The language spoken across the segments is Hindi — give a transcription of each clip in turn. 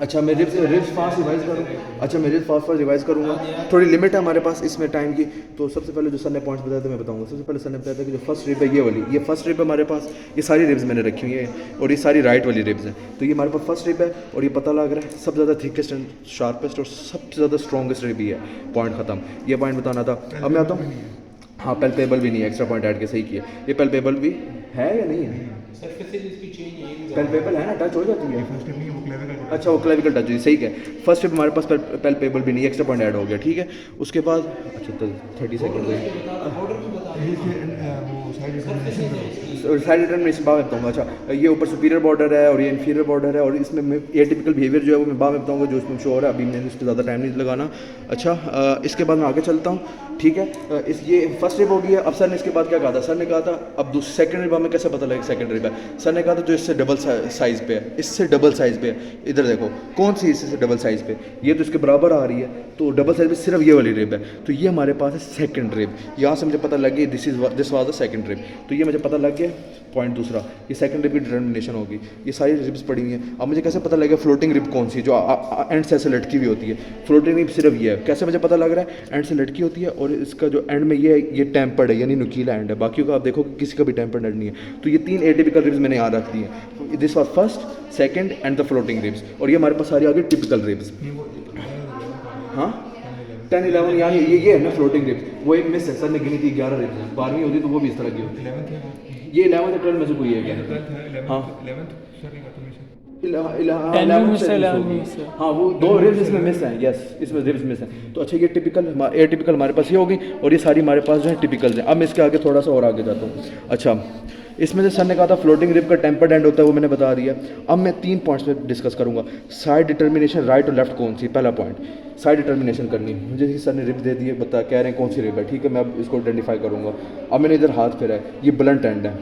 अच्छा मैं रिब्स फास्ट रिवाइज करूँ। अच्छा मैं रिब्स फास्ट फास्ट रिवाइज करूँगा। थोड़ी लिमिट है हमारे पास इसमें टाइम की। तो सबसे पहले जो सर ने पॉइंट्स बताया था मैं बताऊँगा। सबसे पहले सर ने बताया था कि जो फर्स्ट रिब है ये वाली, ये फर्स्ट रिब है हमारे पास। ये सारी रिब्स मैंने रखी हुई है और ये सारी राइट वाली रिब्स हैं। तो ये हमारे पास फर्स्ट रिब है और ये पता लग रहा है सबसे ज़्यादा थिकेस्ट एंड शार्पेस्ट और सबसे ज़्यादा स्ट्रॉन्गेस्ट रिब ही है। पॉइंट ख़त्म, ये पॉइंट बताना था। अब मैं आता हूँ। हाँ पेल्पेबल भी नहीं है, एक्स्ट्रा पॉइंट ऐड के सही किया। ये पेल्पेबल भी है या नहीं है? पेल्पेबल है ना, टच हो जाती है। फर्स्ट नहीं, वो क्लेविकल को अच्छा वो क्लेविकल टच हुई, सही है। फर्स्ट स्टेप हमारे पास पेल्पेबल भी नहीं, एक्स्ट्रा पॉइंट ऐड हो गया, ठीक है। उसके बाद अच्छा तो 30 सेकंड वो साइड डिटर्मिनेशन साइड डिटर्मिनेशन बाद में बताऊँगा। अच्छा ये ऊपर सुपीरियर बॉर्डर है और ये इन्फीरियर बॉर्डर है और इसमें ए टिपिकल बिहेवियर जो है वो मैं बाद में बताऊँगा, जो इसमें शो हो रहा है। अभी मैंने इस पर ज़्यादा टाइम नहीं लगाना। अच्छा इसके बाद मैं आगे चलता हूँ, ठीक है। इस ये फर्स्ट रिब हो गई है। अब सर ने इसके बाद क्या कहा था? सर ने कहा था अब सेकंड रिब हमें कैसे पता लगेगा सेकंड रिब है? सर ने कहा था जो इससे डबल साइज़ पे है, इससे डबल साइज़ पे है। इधर देखो कौन सी इससे डबल साइज़ पे, ये तो इसके बराबर आ रही है, तो डबल साइज़ पे सिर्फ ये वाली रिब है। तो ये हमारे पास है सेकंड रिब। यहाँ से मुझे पता लग गया this was the second rib. तो ये मुझे पता लग गया। पॉइंट दूसरा, ये सेकंड रिब की डिटर्मिनेशन होगी। ये सारी रिब्स पड़ी हुई हैं। अब मुझे कैसे पता लगेगा फ्लोटिंग रिब कौन सी जो एंड से ऐसे लटकी हुई होती है? फ्लोटिंग रिब सिर्फ ये है। कैसे मुझे पता लग रहा है? एंड से लटकी होती है और इसका जो एंड में ये टेम्पर्ड है, यानी नुकीला एंड है। बाकी का आप देखो कि किसी का भी टेम्पर्ड एंड नहीं है। तो ये 3 एटिपिकल रिब्स मैंने याद रख दी हैं। This was first, second and the floating ribs. और ये हमारे पास सारी आ गई टिपिकल रिब्स। हाँ 10 11 यानी ये है ना फ्लोटिंग रिब्स। वो एक मिस है, सर ने गिनी थी 11 रिब्स। 12वीं होती तो वो भी इस तरह की होती। 11th है ये 11 12 में से कोई है क्या? 12th है हाँ 11th सॉरी का तुम्हें 11 में से 11 होगी। में से। हाँ वो 2 रिब्स इसमें मिस हैं, यस इसमें रिब्स मिस हैं। तो अच्छा ये टिपिकल ए टिपिकल हमारे पास ये होगी और ये सारी हमारे पास जो है टिपिकल है। अब मैं इसके आगे थोड़ा सा और आगे जाता हूँ। अच्छा इसमें जो सर ने कहा था फ्लोटिंग रिब का टेम्पर्ड एंड होता है वो मैंने बता दिया। अब मैं 3 पॉइंट्स पे डिस्कस करूंगा। साइड डिटर्मिनेशन राइट और लेफ्ट कौन सी? पहला पॉइंट साइड डिटर्मिनेशन करनी। मुझे सर ने रिब दे दी है, बता कह रहे हैं कौन सी रिब है, ठीक है। मैं अब इसको आइडेंटिफाई करूँगा। अब मैंने इधर हाथ फेरा है, ये ब्लंट एंड है।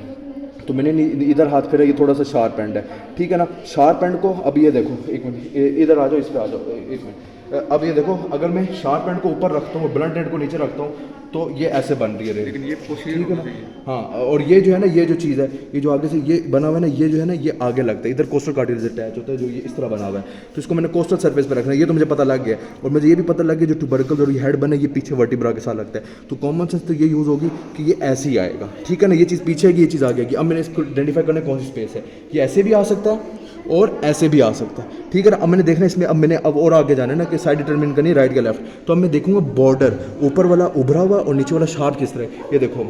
तो मैंने इधर हाथ फेरा, ये थोड़ा सा शार्प एंड है, ठीक है ना। शार्प एंड को अब ये देखो, एक मिनट इधर आ जाओ, इस पर आ जाओ एक मिनट। अब ये देखो अगर मैं शार्प एंड को ऊपर रखता हूँ, ब्लंट एंड को नीचे रखता हूँ, तो ये ऐसे बन रही है रेड। लेकिन ये पोस्टीरियर ठीक है होना ना। चाहिए। हाँ और ये जो है ना, ये जो चीज़ है, ये जो आगे से ये बना हुआ है ना, ये जो है ना ये आगे लगता है। इधर कोस्टल कार्टिलेज अटैच होता है जो ये इस तरह बना हुआ है। तो इसको मैंने कोस्टल सर्फेस पे रखना है, ये तो मुझे पता लग गया। और मुझे ये भी पता लग गया जो ट्यूबरकल और ये हेड बना है ये पीछे वर्टिब्रा के साथ लगता है। तो कॉमन सेंस तो ये यूज़ होगी कि ये ऐसे ही आएगा, ठीक है ना। ये चीज़ पीछे है कि ये चीज़ आगे आएगी। अब मैंने इसको आइडेंटिफाई करना कौन सी स्पेस है। ये ऐसे भी आ सकता है और ऐसे भी आ सकता है, ठीक है ना। अब मैंने देखना इसमें, अब मैंने अब और आगे जाना है ना कि साइड डिटरमिन करनी राइट या लेफ्ट। तो अब मैं देखूंगा बॉर्डर ऊपर वाला उभरा हुआ और नीचे वाला शार्प किस तरह है। ये देखो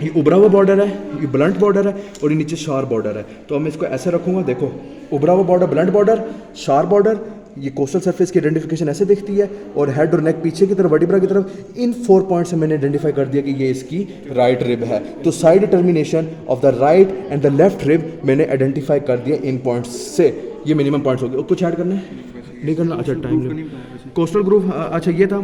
ये उभरा हुआ बॉर्डर है, ये ब्लंट बॉर्डर है और ये नीचे शार्प बॉर्डर है। तो अब मैं इसको ऐसे रखूंगा, देखो उभरा हुआ border, blunt border, sharp border. ये कोस्टल सरफेस की आइडेंटिफिकेशन ऐसे दिखती है और हेड और नेक पीछे की तरफ वर्टिब्रा की तरफ। इन 4 पॉइंट से मैंने आइडेंटिफाई कर दिया कि ये इसकी राइट रिब है। तो side determination of the right and the left rib मैंने आइडेंटिफाई कर दिया इन पॉइंट्स से। ये मिनिमम पॉइंट्स हो गए। और कुछ ऐड करना है? नहीं करना। अच्छा टाइम कोस्टल ग्रुप, अच्छा ये था,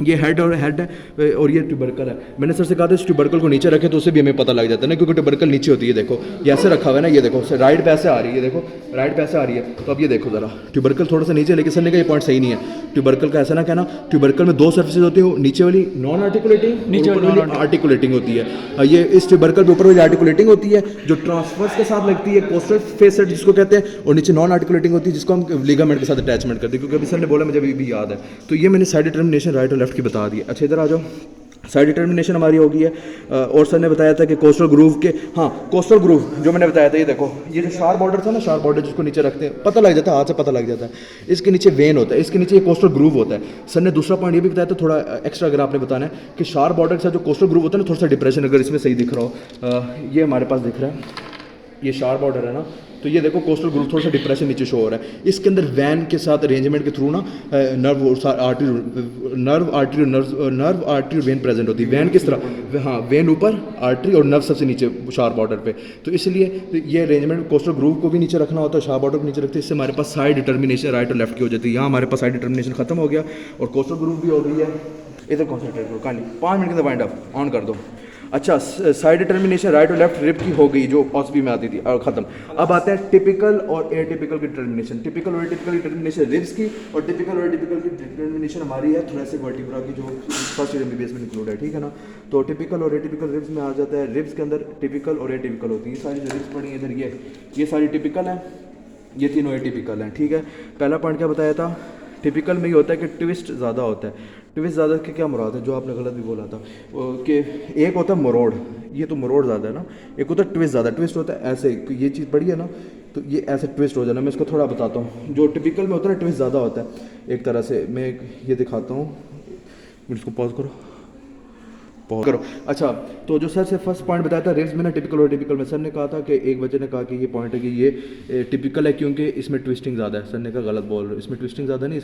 ये हेड और हेड है और ये ट्यूबरकल है। मैंने सर से कहा था इस ट्यूबरकल को नीचे रखे तो उसे भी हमें पता लग जाता है ना, क्योंकि ट्यूबरकल नीचे होती है। देखो ये ऐसे रखा हुआ है ना, ये देखो राइट पे ऐसे आ रही है, देखो राइट पे ऐसे आ रही है। तो अब ये देखो जरा ट्यूबरकल थोड़ा सा नीचे, लेकिन सर ने कहा ये पॉइंट सही नहीं है। ट्यूबरकल का ऐसा ना कहना, ट्यूबरकल में 2 सर्फेसेज होती है, नीचे वाली नॉन आर्टिकुलेटिंग, नीचे वाली आर्टिकुलेटिंग होती है। ये इस ट्यूबरकल के ऊपर वाली आर्टिकुलेटिंग होती है जो ट्रांसफर्स के साथ लगती है, कोस्टल फेसेट जिसको कहते हैं, और नीचे नॉन आर्टिकुलेटिंग होती है जिसको हम लिगामेंट के साथ अटैचमेंट करते हैं, क्योंकि अभी सर ने बोला मुझे अभी भी याद है। तो ये मैंने साइड डिटर्मिनेशन राइट और लेफ्ट की बता दी। अच्छा इधर आ जाओ, साइड डिटर्मिनेशन हमारी हो गई है। और सर ने बताया था कि कोस्टल ग्रूव के, हाँ कोस्टल ग्रूव जो मैंने बताया था, ये देखो ये जो शार्प बॉर्डर था ना, शार्प बॉर्डर जिसको नीचे रखते हैं, पता लग जाता है, हाथ से पता लग जाता है। इसके नीचे वेन होता है, इसके नीचे ये कोस्टल ग्रूव होता है। सर ने दूसरा पॉइंट ये भी बताया था थोड़ा एक्स्ट्रा, अगर आपने बताना है कि शार्प बॉर्डर के साथ जो कोस्टल ग्रूव होता है ना, थोड़ा सा डिप्रेशन, अगर इसमें सही दिख रहा हो, ये हमारे पास दिख रहा है, ये शार्प बॉर्डर है ना। तो ये देखो कोस्टल ग्रूव थोड़ा सा डिप्रेशन नीचे शो हो रहा है। इसके अंदर वैन के साथ अरेंजमेंट के थ्रू ना नर्व आर्टरी और वेन प्रेजेंट होती है। वैन किस तरह, हाँ वेन ऊपर, आर्टरी और नर्व सबसे नीचे शार्प बॉर्डर पे। तो इसलिए ये अरेंजमेंट कोस्टल ग्रूव को भी नीचे रखना होता है, शार्प बॉर्डर को नीचे रखते हैं। इससे हमारे पास साइड डिटर्मिनेशन राइट और लेफ्ट की हो जाती है। यहाँ हमारे पास साइड डिटर्मिनेशन खत्म हो गया और कोस्टल ग्रूव भी हो गई है। इधर कॉन्सेंट्रेट करो, कहानी 5 मिनट के अंदर वाइंड अप ऑन कर दो। अच्छा साइड डिटर्मिनेशन राइट और लेफ्ट रिब की हो गई जो ऑसपी में आती थी, और ख़त्म। अब आता है टिपिकल और एटिपिकल की डिटर्मिनेशन। टिपिकल और एटिपिकल की डिटर्मिनेशन रिब्स की, और टिपिकल और एटिपिकल की डिटर्मिनेशन हमारी है थोरेसिक वर्टिब्रा की, जो फर्स्ट ईयर एमबीबीएस में इंक्लूड है, ठीक है ना। तो टिपिकल और एटिपिकल रिब्स में आ जाता है। रिब्स के अंदर टिपिकल और एटिपिकल होती है। ये सारी जो रिब्स पड़ी हैं इधर, ये सारी टिपिकल हैं ये तीनों एटिपिकल हैं, ठीक है। पहला पॉइंट क्या बताया था, टिपिकल में ये होता है कि ट्विस्ट ज़्यादा होता है। ट्विस्ट ज़्यादा के क्या मुराद है, जो आपने गलत भी बोला था कि एक होता है मरोड़, ये तो मरोड़ ज़्यादा है ना, एक होता है ट्विस्ट ज़्यादा। ट्विस्ट होता है ऐसे, ये चीज़ पड़ी है ना, तो ये ऐसे ट्विस्ट हो जाना। मैं इसको थोड़ा बताता हूँ। जो टिपिकल में होता है ना, ट्विस्ट ज़्यादा होता है एक तरह से। मैं ये दिखाता हूँ, इसको पॉज करो, पॉज करो। अच्छा, तो जो सर से फर्स्ट पॉइंट बताया था रिब्स में ना, टिपिकल और टिपिकल में, सर ने कहा था कि एक बच्चे ने कहा कि ये पॉइंट है कि ये टिपिकल है क्योंकि इसमें ट्विस्टिंग ज़्यादा है। सर ने कहा गलत बोल रहे हो, इसमें ट्विस्टिंग ज़्यादा नहीं,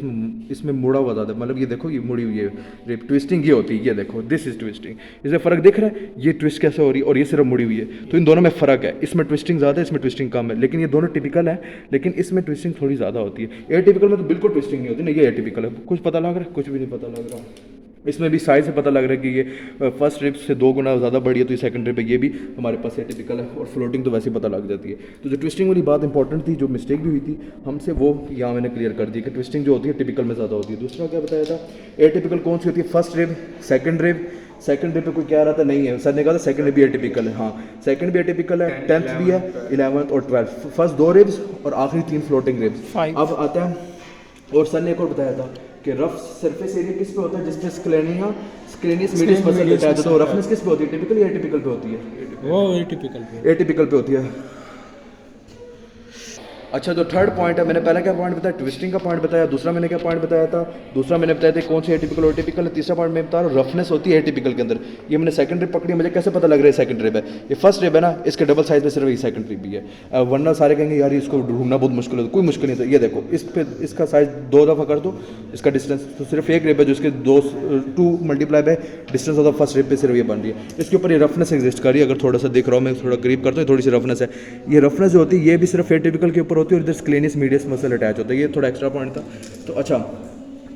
इसमें मुड़ा हुआ ज़्यादा है। मतलब ये देखो, ये मुड़ी हुई है रिब, ट्विस्टिंग ये होती है, ये देखो दिस इज़ ट्विस्टिंग। इसमें फ़र्क दिख रहा है, ये ट्विस्ट कैसे हो रही है और ये सिर्फ मुड़ी हुई है, तो इन दोनों में फ़र्क है। इसमें ट्विस्टिंग ज़्यादा है, इसमें ट्विस्टिंग कम है, लेकिन ये दोनों टिपिकल है, लेकिन इसमें ट्विस्टिंग थोड़ी ज़्यादा होती है। एटिपिकल में तो बिल्कुल ट्विस्टिंग नहीं होती ना, ये एटिपिकल है। कुछ पता लग रहा है, कुछ भी नहीं पता लग रहा। इसमें भी साइज से पता लग रहा है कि ये फर्स्ट रिब से 2 गुना ज़्यादा बड़ी है, तो ये सेकंड रिब है, ये भी हमारे पास एटिपिकल है। और फ्लोटिंग तो वैसे ही पता लग जाती है। तो जो ट्विस्टिंग वाली बात इंपॉर्टेंट थी, जो मिस्टेक भी हुई थी हमसे, वो यहाँ मैंने क्लियर कर दी कि ट्विस्टिंग जो होती है टिपिकल में ज़्यादा होती है। दूसरा क्या बताया था, एटिपिकल कौन सी होती है, first rib, second rib. Second rib पे कोई कह रहा था नहीं है, सर ने कहा था सेकंड रिब भी एटिपिकल है। हाँ, सेकंड भी एटिपिकल है, 10th भी है, 11th और 12th। फर्स्ट 2 रिब्स और आखिरी 3 फ्लोटिंग रिब्स। अब आता है, और सर ने एक और बताया था कि रफ सरफेस एरिया किस पे होता है, जिसपे स्क्लेनियस मीडियस मसल अटैच होता है। तो रफनेस किस पे होती है, टिपिकल या एटिपिकल पे होती है? वो एटिपिकल पे होती है। अच्छा, जो थर्ड पॉइंट है, मैंने पहला क्या पॉइंट बताया, ट्विस्टिंग का पॉइंट बताया। दूसरा मैंने क्या पॉइंट बताया था, दूसरा मैंने बताया था कौन सी एटिपिकल और एटिपिकल है। तीसरा पॉइंट मैं बता रहा हूँ, रफनेस होती है एटिपिकल के अंदर। ये मैंने सेकंड रिब पकड़ी, मुझे कैसे पता लग रहा है सेकंड रिब है, ये फर्स्ट रिब है ना, इसके डबल साइज में सिर्फ ये सेकंड रिब भी है। वरना सारे कहेंगे यार इसको ढूंढना बहुत मुश्किल है, कोई मुश्किल नहीं था। ये देखो, इस पे इसका साइज 2 दफ़ा कर दो, इसका डिस्टेंस तो सिर्फ एक रिब है, जो इसके 2 multiply by distance of the first rib पे सिर्फ ये बन रही है। इसके ऊपर ये रफनेस एग्जिस्ट कर रही है। अगर थोड़ा सा देख रहा हूँ मैं, थोड़ा करीब करता हूँ, थोड़ी सी रफनेस है। ये रफनेस जो होती है, ये भी सिर्फ एटिपिकल के ऊपर होती है, और इधर स्क्लेनियस मीडियस मसल अटैच होता है। ये थोड़ा एक्स्ट्रा पॉइंट था। तो अच्छा,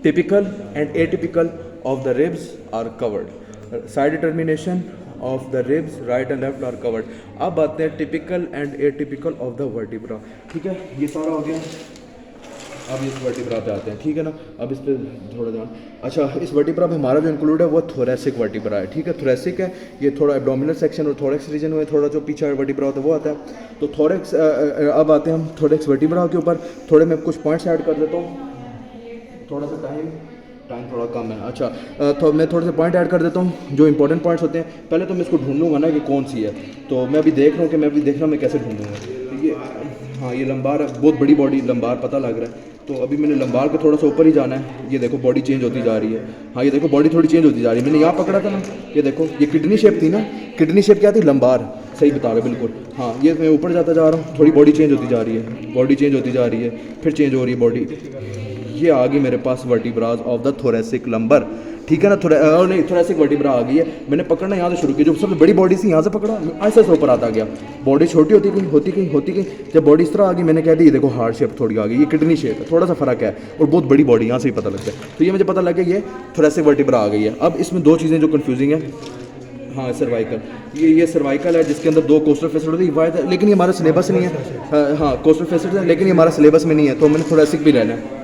typical and atypical of the ribs are covered, side determination of the ribs right and left are covered. अब आते हैं typical and atypical of the vertebra. ठीक है, ये सारा हो गया। अब इस वर्टिब्रा पे आते हैं, ठीक है ना। अब इस पे थोड़ा ध्यान। अच्छा, इस वर्टिब्रा में हमारा जो इंक्लूड है वो थोरेसिक वर्टिब्रा है, ठीक है। थोरेसिक है, ये थोड़ा एब्डोमिनल सेक्शन और थोरेक्स रीजन में थोड़ा जो पीछे वर्टिब्रा होता है वो आता है। तो थोरेक्स, अब आते हैं हम थोरेक्स वर्टिब्रा के ऊपर। थोड़े मैं कुछ पॉइंट्स ऐड कर देता हूँ, थोड़ा सा टाइम थोड़ा कम है। अच्छा, तो मैं थोड़े से पॉइंट ऐड कर देता हूँ जो इंपॉर्टेंट पॉइंट्स होते हैं। पहले तो मैं इसको ढूंढ लूँगा ना कि कौन सी है, तो मैं अभी देख रहा हूँ कि मैं अभी देख रहा हूँ मैं कैसे ढूंढूँगा। ये हाँ, ये लंबार है, बहुत बड़ी बॉडी लंबार पता लग रहा है। तो अभी मैंने लंबार के थोड़ा सा ऊपर ही जाना है। ये देखो बॉडी चेंज होती जा रही है। हाँ, ये देखो बॉडी थोड़ी चेंज होती जा रही है। मैंने यहाँ पकड़ा था ना, ये देखो, ये किडनी शेप थी ना, किडनी शेप क्या थी, लंबार। सही बता रहे बिल्कुल। हाँ, ये मैं ऊपर जाता जा रहा हूँ, थोड़ी बॉडी चेंज होती जा रही है, बॉडी चेंज होती जा रही है, फिर चेंज हो रही है बॉडी। ये आ गई मेरे पास vertebrae of the thoracic lumbar, ठीक है ना। नहीं, थोरेसिक वर्टिब्रा आ गई है। मैंने पकड़ना यहाँ से शुरू किया, जो सबसे बड़ी बॉडी थी यहाँ से पकड़ा, ऐसे से ऊपर आता गया। बॉडी छोटी होती गई। जब बॉडी इस तरह आ गई, मैंने कह दी ये देखो हार्ट शेप थोड़ी आ गई, ये किडनी शेप है, थोड़ा सा फर्क है, और बहुत बड़ी बॉडी, यहाँ से ही पता लगता है। तो ये मुझे पता लग गया ये थोरेसिक वर्टिब्रा आ गई है। अब इसमें 2 चीज़ें जो कन्फ्यूजिंग है, हाँ सर्वाइकल, ये सर्वाइकल है जिसके अंदर 2 कोस्टल फेसेट होती है, लेकिन ये हमारा सिलेबस नहीं है। हाँ, कोस्टल फेसेट है, लेकिन ये हमारा सिलेबस में नहीं है, तो मैंने थोरेसिक भी रहना है।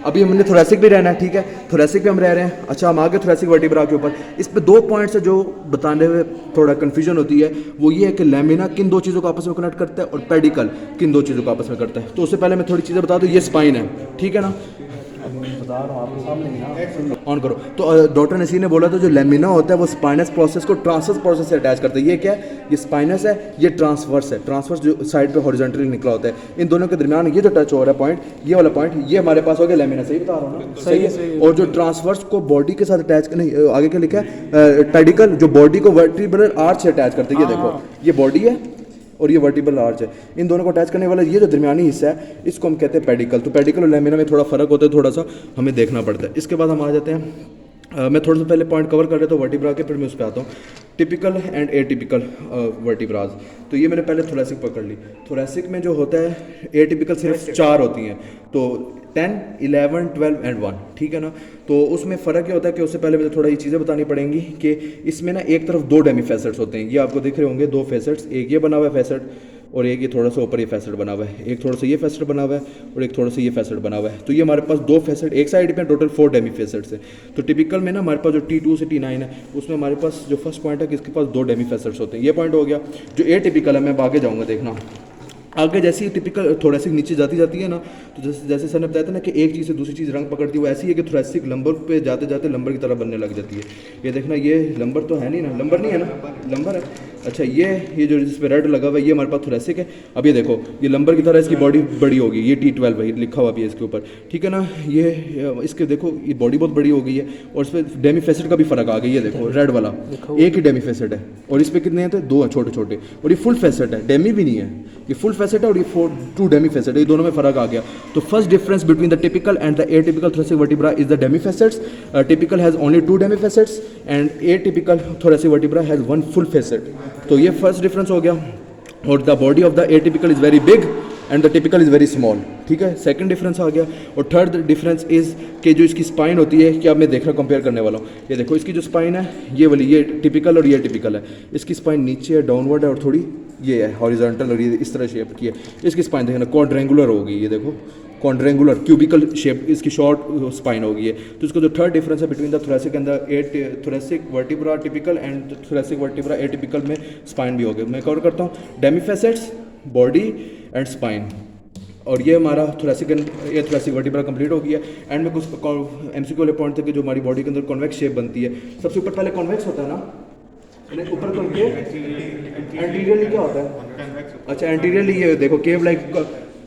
अभी हमने थोरेसिक भी रहना है, ठीक है, थोरेसिक पे हम रह रहे हैं। अच्छा, हम आगे थोरेसिक वर्टिब्रा के ऊपर। इस पे 2 पॉइंट्स है जो बताने में थोड़ा कन्फ्यूजन होती है। वो ये है कि लैमिना किन 2 चीज़ों को आपस में कनेक्ट करता है और पेडिकल किन 2 चीज़ों को आपस में करता है। तो उससे पहले मैं थोड़ी चीज़ें बता दूँ। ये स्पाइन है, ठीक है ना, बता रहा हूँ आपके सामने, ऑन करो। तो डॉक्टर नसीर ने बोला था जो लेमिना होता है वो स्पाइनस प्रोसेस को ट्रांसवर्स प्रोसेस से अटैच करता है। ये क्या है, ये स्पाइनस है, ये ट्रांसवर्स है। ट्रांसवर्स जो साइड पे हॉरिजॉन्टली निकला होता है, इन दोनों के दरमियान ये जो टच हो रहा है पॉइंट, ये वाला पॉइंट, ये हमारे पास हो गया लेमिना। सही बता रहा हूँ ना, सही है। और जो ट्रांसवर्स को बॉडी के साथ अटैच, नहीं आगे क्या लिखा है, पेडिकल जो बॉडी को वर्टिब्रल आर्च से अटैच करते हैं। ये देखो, ये बॉडी है और ये वर्टिब्रल आर्च है, इन दोनों को अटैच करने वाला ये जो दरमियानी हिस्सा है, इसको हम कहते हैं पेडिकल। तो पेडिकल और लेमिना में थोड़ा फर्क होता है, थोड़ा सा हमें देखना पड़ता है। इसके बाद हम आ जाते हैं, मैं थोड़ा सा पहले पॉइंट कवर कर रहा था वर्टिब्रा के, फिर मैं उस पर आता हूँ। Typical and atypical vertebrae. तो ये मैंने पहले थोरेसिक पकड़ ली। थोरेसिक में जो होता है, एटिपिकल सिर्फ 4 होती हैं, तो 10, 11, 12 एंड 1, ठीक है ना। तो उसमें फ़र्क ये होता है कि उससे पहले मुझे थोड़ा ये चीज़ें बतानी पड़ेंगी कि इसमें ना एक तरफ 2 डेमी फैसेट्स होते हैं। ये आपको दिख रहे होंगे 2 फैसेट्स, एक ये बना हुआ है फैसेट और एक ये थोड़ा सा ऊपर ये फैसेट बना हुआ है, एक थोड़ा सा ये फैसेट बना हुआ है और एक थोड़ा सा ये फैसेट बना हुआ है। तो ये हमारे पास 2 फैसेट एक साइड पे, टोटल 4 डेमी फैसेट्स है। तो टिपिकल में ना हमारे पास जो T2 से T9 है, उसमें हमारे पास जो फर्स्ट पॉइंट है कि इसके पास 2 डेमी फैसेट्स होते हैं। ये पॉइंट हो गया। जो एटिपिकल है, मैं आगे जाऊँगा देखना। आगे जैसे ही टिपिकल थोरेसिक नीचे जाती है ना, तो जैसे जैसे सर ने बताया था ना कि एक चीज़ से दूसरी चीज़ रंग पकड़ती है, वो ऐसी है कि थोरेसिक लंबर पे जाते जाते लंबर की तरह बनने लग जाती है। ये देखना, ये लंबर तो है नहीं ना, लंबर नहीं है ना, लंबर है। अच्छा ये जो जिस पे रेड लगा हुआ है ये हमारे पास थोरेसिक है। अब ये देखो, ये लंबर की तरह इसकी बॉडी बड़ी होगी, ये T12 है लिखा हुआ भी है इसके ऊपर, ठीक है ना। ये इसके देखो, ये बॉडी बहुत बड़ी हो गई है और इस पर डेमी फेसेट का भी फ़र्क आ गया। ये देखो रेड वाला एक ही डेमी फेसेट है और इस पर कितने हैं, तो 2 हैं छोटे छोटे, और ये फुल फेसेट है, डेमी भी नहीं है, ये फुल फेसेट है और ये 2 डेमी फेसेट है, ये दोनों में फ़र्क आ गया। तो first difference between the typical and the atypical thoracic vertebra is the demi facets. Typical has only 2 demi facets and atypical thoracic vertebra has 1 full facet. तो ये फर्स्ट डिफरेंस हो गया। और the body of the atypical is very big and the typical is very small, ठीक है, सेकंड डिफरेंस आ गया। और थर्ड डिफरेंस इज़ कि जो इसकी स्पाइन होती है, कि अब मैं देखना कंपेयर करने वाला हूँ। ये देखो इसकी जो स्पाइन है ये वाली, ये टिपिकल और ये टिपिकल है, इसकी स्पाइन नीचे है, डाउनवर्ड है, और थोड़ी ये है हॉरिजॉन्टल, और ये इस तरह शेप की है। इसकी स्पाइन देखना क्वाड्रेंगुलर होगी, ये देखो क्वाड्रेंगुलर क्यूबिकल शेप, इसकी शॉर्ट स्पाइन हो गई है। तो इसका जो थर्ड डिफरेंस है between the thoracic and the thoracic vertebra typical and thoracic vertebra atypical में स्पाइन भी हो गया। मैं कवर करता हूँ, Demi facets, body and spine, और ये हमारा थोरेसिक वर्टिब्रा कंप्लीट हो गया। एंड में कुछ MCQ वाले पॉइंट थे कि जो हमारी बॉडी के अंदर कॉन्वेक्स शेप बनती है। सबसे ऊपर पहले कॉन्वेक्स होता है ना, ऊपर कॉन्केव, एंटीरियरली क्या होता है, अच्छा एंटीरियरली ये देखो केव लाइक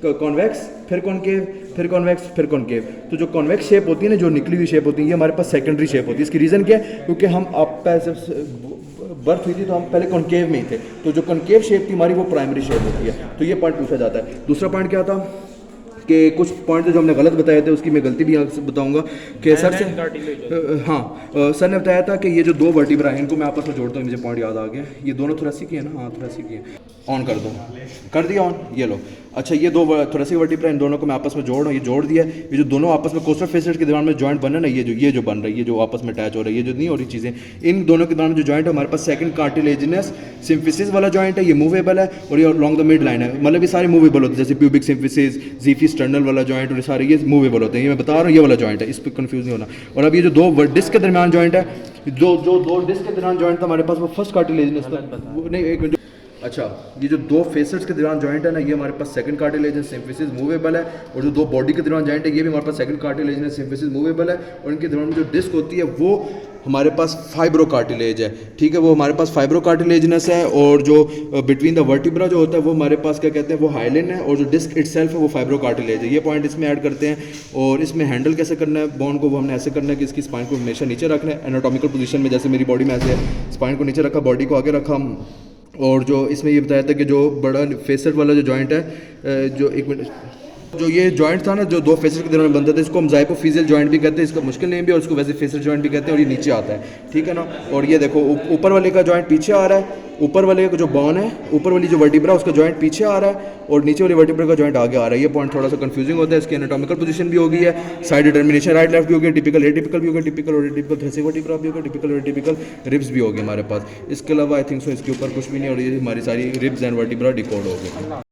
कॉन्वेक्स, फिर कॉनकेव, फिर कॉन्वेक्स, फिर कॉनकेव। तो जो कॉन्वेक्स शेप होती है ना, जो निकली हुई शेप होती है, ये हमारे पास सेकेंडरी शेप होती है। इसकी रीज़न क्या है, क्योंकि हम आप बर्थ हुई थी तो हम पहले कॉनकेव में ही थे, तो जो कॉनकेव शेप थी हमारी वो प्राइमरी शेप होती है। तो ये पॉइंट पूछा जाता है। दूसरा पॉइंट क्या था कि कुछ पॉइंट जो हमने गलत बताए थे उसकी मैं गलती भी यहाँ से बताऊंगा कि सर से सर ने बताया था कि ये जो 2 वर्टिब्रा हैं इनको मैं आपस में जोड़ता हूँ, मुझे पॉइंट याद आ गया। ये दोनों थोरेसिक ही है ना, हाँ थोरेसिक ही है। ऑन कर दो, कर दिया ऑन, ये लो। अच्छा ये 2 थोरेसिक वर्टिब्रा, इन दोनों को मैं आपस में जोड़ रहा हूँ, ये जोड़ दिया। ये जो दोनों आपस में कोस्टल फेसेट के दौरान में जॉइंट बन रहा है ना, ये जो बन रहा है, ये जो आपस में अटैच हो रहा है, ये जो नहीं हो रही चीज़ें, इन दोनों के दौरान जो जॉइंट है हमारे पास सेकंड कार्टिलेजिनस सिम्फिसिस वाला जॉइंट है, ये मूवेबल है, और ये लॉन्ग द मिड लाइन है, मतलब ये सारे मूवेबल होते हैं, जैसे प्यूबिक सिम्फिसिस, ज़ीफी स्टर्नल वाला जॉइंट, और ये सारे ये मूवेबल होते हैं। ये मैं बता रहा हूँ, ये वाला जॉइंट है, इस पर कंफ्यूज नहीं होना। और अब ये जो 2 डिस्क के दरमियान जॉइंट है, जो 2 डिस्क के दरमियान जॉइंट था हमारे पास, वो फर्स्ट कार्टिलेजिनस नहीं, एक मिनट। अच्छा ये जो 2 फेसेट्स के दौरान जॉइंट है ना, ये हमारे पास सेकंड कार्टिलेजिनस सिम्फिसिस मूवेबल है, और जो 2 बॉडी के दौरान जॉइंट है ये भी हमारे पास सेकंड कार्टिलेजिनस सिम्फिसिस मूवेबल है, और इनके दौरान जो डिस्क होती है वो हमारे पास फाइब्रो कार्टिलेज है, ठीक है, वो हमारे पास फाइब्रो कार्टिलेजिनस है। और जो बिटवीन द वर्टिब्रा जो होता है वो हमारे पास क्या कहते हैं, वो हाइलिन है, और जो डिस्क इटसेल्फ है वो फाइब्रो कार्टिलेज है। ये पॉइंट इसमें ऐड करते हैं। और इसमें हैंडल कैसे करना है बोन को, वो हमने ऐसे करना है कि इसकी स्पाइन को हमेशा नीचे रखना है एनाटॉमिकल पोजीशन में, जैसे मेरी बॉडी में ऐसे है, स्पाइन को नीचे रखा, बॉडी को आगे रखा। और जो इसमें ये बताया था कि जो बड़ा फेसेट वाला जो जॉइंट है, जो एक मिनट, जो ये जॉइंट था ना जो 2 फेसेट के दौरान बनता था, इसको हम ज़ाइपोफिजियल जॉइंट भी कहते हैं, इसका मुश्किल नेम भी, और इसको वैसे फेसेट जॉइंट भी कहते हैं, और ये नीचे आता है, ठीक है ना। और ये देखो ऊपर वाले का जॉइंट पीछे आ रहा है, ऊपर वाले का जो बोन है, ऊपर वाली जो वर्टिब्रा उसका जॉइंट पीछे आ रहा है, और नीचे वाले वर्टिब्रा का जॉइंट आगे आ रहा है। ये पॉइंट थोड़ा सा कंफ्यूजिंग होता है। इसकी एनाटॉमिकल पोजीशन भी हो गई है, साइड डिटर्मिनेशन राइट लेफ्ट भी हो गया, टिपिकल एटिपिकल भी हो गया, टिपिकल और एटिपिकल थोरेसिक वर्टिब्रा भी हो गया, टिपिकल और एटिपिकल रिब्स भी हो गए हमारे पास। इसके अलावा आई थिंक सो इसके ऊपर कुछ भी नहीं, और ये हमारी सारी रिब्स एंड वर्टिब्रा डिकोड हो गई।